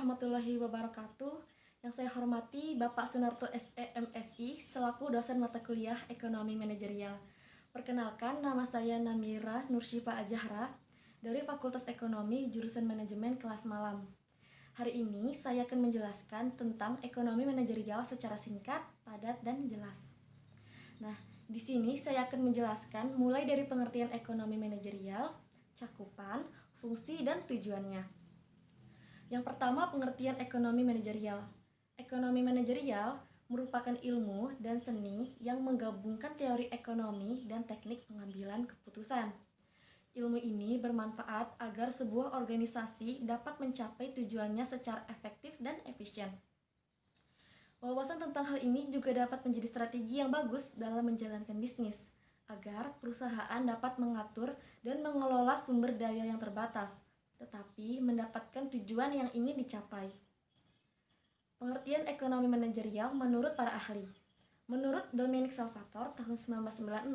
warahmatullahi wabarakatuh. Yang saya hormati Bapak Sunarto SEMSI selaku dosen mata kuliah Ekonomi Manajerial. Perkenalkan, nama saya Namira Nursyifa Azahra dari Fakultas Ekonomi jurusan Manajemen kelas malam. Hari ini saya akan menjelaskan tentang ekonomi manajerial secara singkat, padat, dan jelas. Nah, di sini saya akan menjelaskan mulai dari pengertian ekonomi manajerial, cakupan, fungsi, dan tujuannya. Yang pertama, pengertian ekonomi manajerial. Ekonomi manajerial merupakan ilmu dan seni yang menggabungkan teori ekonomi dan teknik pengambilan keputusan. Ilmu ini bermanfaat agar sebuah organisasi dapat mencapai tujuannya secara efektif dan efisien. Wawasan tentang hal ini juga dapat menjadi strategi yang bagus dalam menjalankan bisnis, agar perusahaan dapat mengatur dan mengelola sumber daya yang terbatas, tetapi mendapatkan tujuan yang ingin dicapai. Pengertian ekonomi manajerial menurut para ahli. Menurut Dominic Salvatore tahun 1996,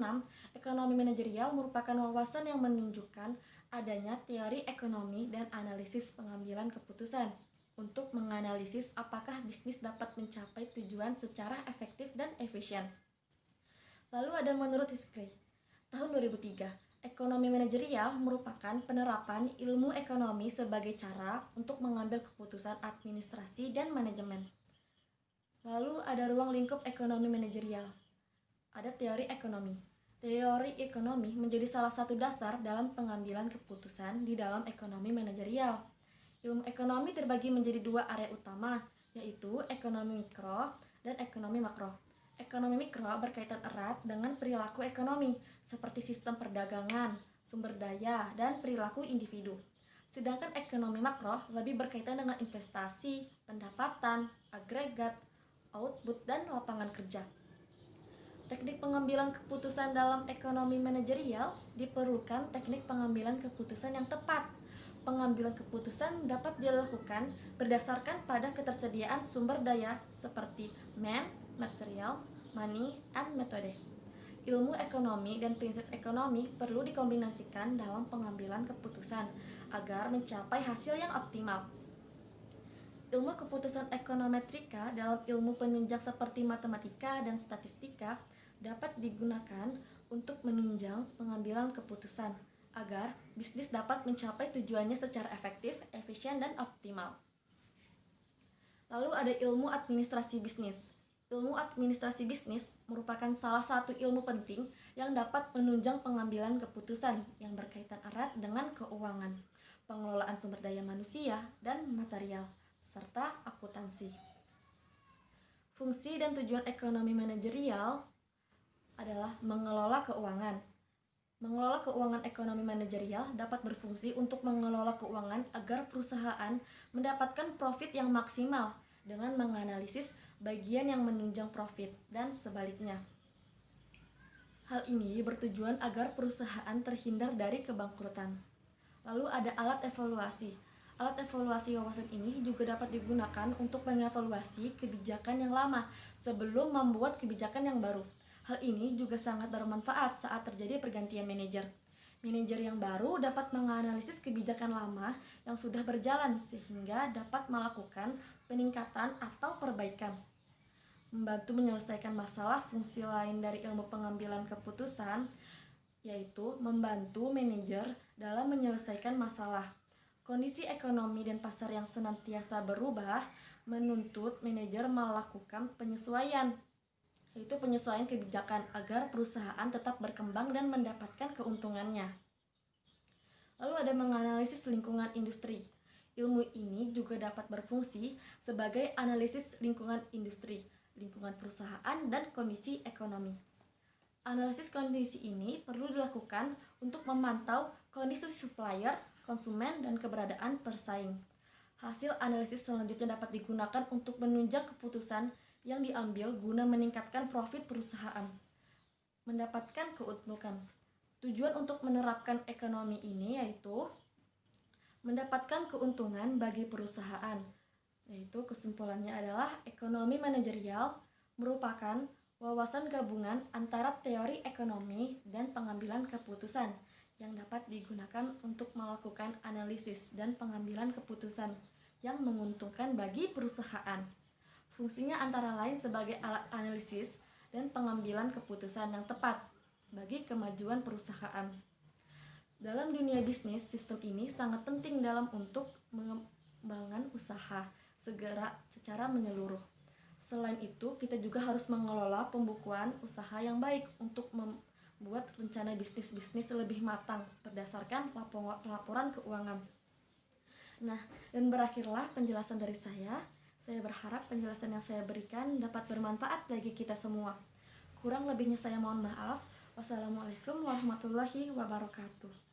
ekonomi manajerial merupakan wawasan yang menunjukkan adanya teori ekonomi dan analisis pengambilan keputusan untuk menganalisis apakah bisnis dapat mencapai tujuan secara efektif dan efisien. Lalu ada menurut Hiskey tahun 2003, ekonomi manajerial merupakan penerapan ilmu ekonomi sebagai cara untuk mengambil keputusan administrasi dan manajemen. Lalu ada ruang lingkup ekonomi manajerial. Ada teori ekonomi. Teori ekonomi menjadi salah satu dasar dalam pengambilan keputusan di dalam ekonomi manajerial. Ilmu ekonomi terbagi menjadi dua area utama, yaitu ekonomi mikro dan ekonomi makro. Ekonomi mikro berkaitan erat dengan perilaku ekonomi, seperti sistem perdagangan, sumber daya, dan perilaku individu. Sedangkan ekonomi makro lebih berkaitan dengan investasi, pendapatan, agregat, output, dan lapangan kerja. Teknik pengambilan keputusan dalam ekonomi manajerial diperlukan teknik pengambilan keputusan yang tepat. Pengambilan keputusan dapat dilakukan berdasarkan pada ketersediaan sumber daya seperti man, material, money, and metode. Ilmu ekonomi dan prinsip ekonomi perlu dikombinasikan dalam pengambilan keputusan agar mencapai hasil yang optimal. Ilmu keputusan ekonometrika dalam ilmu penunjang seperti matematika dan statistika dapat digunakan untuk menunjang pengambilan keputusan agar bisnis dapat mencapai tujuannya secara efektif, efisien, dan optimal. Lalu ada ilmu administrasi bisnis. Ilmu administrasi bisnis merupakan salah satu ilmu penting yang dapat menunjang pengambilan keputusan yang berkaitan erat dengan keuangan, pengelolaan sumber daya manusia dan material, serta akuntansi. Fungsi dan tujuan ekonomi manajerial adalah mengelola keuangan. Mengelola keuangan ekonomi manajerial dapat berfungsi untuk mengelola keuangan agar perusahaan mendapatkan profit yang maksimal dengan menganalisis bagian yang menunjang profit dan sebaliknya. Hal ini bertujuan agar perusahaan terhindar dari kebangkrutan. Lalu ada alat evaluasi. Alat evaluasi wawasan ini juga dapat digunakan untuk mengevaluasi kebijakan yang lama sebelum membuat kebijakan yang baru. Hal ini juga sangat bermanfaat saat terjadi pergantian manajer. Manajer yang baru dapat menganalisis kebijakan lama yang sudah berjalan sehingga dapat melakukan peningkatan atau perbaikan. Membantu menyelesaikan masalah. Fungsi lain dari ilmu pengambilan keputusan yaitu membantu manajer dalam menyelesaikan masalah. Kondisi ekonomi dan pasar yang senantiasa berubah menuntut manajer melakukan penyesuaian, yaitu penyesuaian kebijakan agar perusahaan tetap berkembang dan mendapatkan keuntungannya. Lalu ada menganalisis lingkungan industri. Ilmu ini juga dapat berfungsi sebagai analisis lingkungan industri, lingkungan perusahaan, dan kondisi ekonomi. Analisis kondisi ini perlu dilakukan untuk memantau kondisi supplier, konsumen, dan keberadaan persaing. Hasil analisis selanjutnya dapat digunakan untuk menunjang keputusan yang diambil guna meningkatkan profit perusahaan, mendapatkan keuntungan. Tujuan untuk menerapkan ekonomi ini yaitu mendapatkan keuntungan bagi perusahaan. Yaitu kesimpulannya adalah ekonomi manajerial merupakan wawasan gabungan antara teori ekonomi dan pengambilan keputusan yang dapat digunakan untuk melakukan analisis dan pengambilan keputusan yang menguntungkan bagi perusahaan. Fungsinya antara lain sebagai alat analisis dan pengambilan keputusan yang tepat bagi kemajuan perusahaan. Dalam dunia bisnis, sistem ini sangat penting dalam untuk mengembangkan usaha secara menyeluruh. Selain itu, kita juga harus mengelola pembukuan usaha yang baik untuk membuat rencana bisnis lebih matang berdasarkan laporan keuangan. Nah, dan berakhirlah penjelasan dari saya. Saya berharap penjelasan yang saya berikan dapat bermanfaat bagi kita semua. Kurang lebihnya saya mohon maaf. Wassalamualaikum warahmatullahi wabarakatuh.